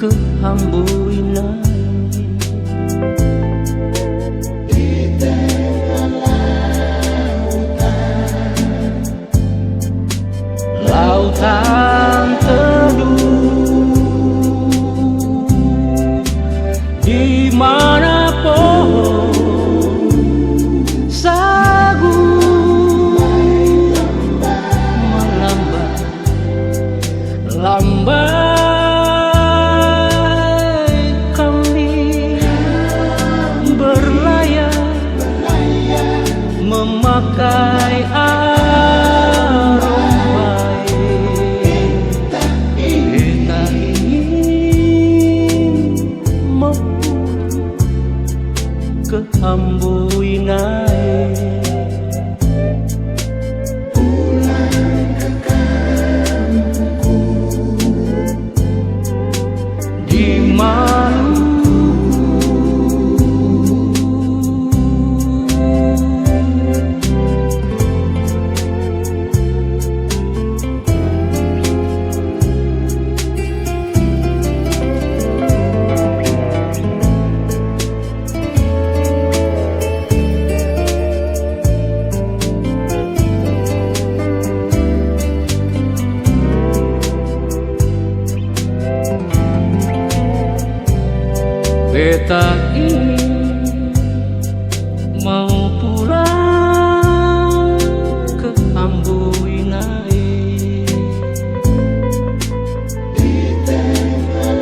ke Hambuinai. Di tengah lautan teduh, di mana pohon sagu lambai kami berlayar memakai arombai. Kita ingin mau ke Hambuinai. Beta ini mau pulang ke Hambuinai. Di tengah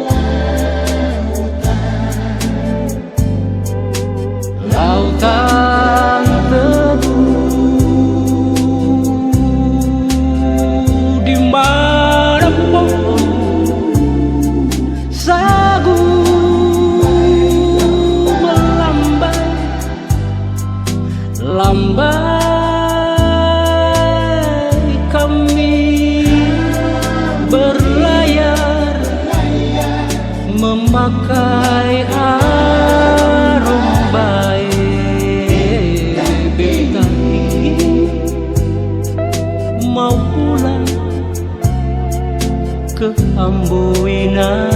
lautan teduh, di mana pohon sagu lambai kami berlayar memakai arombai. Beta ingin mau pulang ke Hambuinai.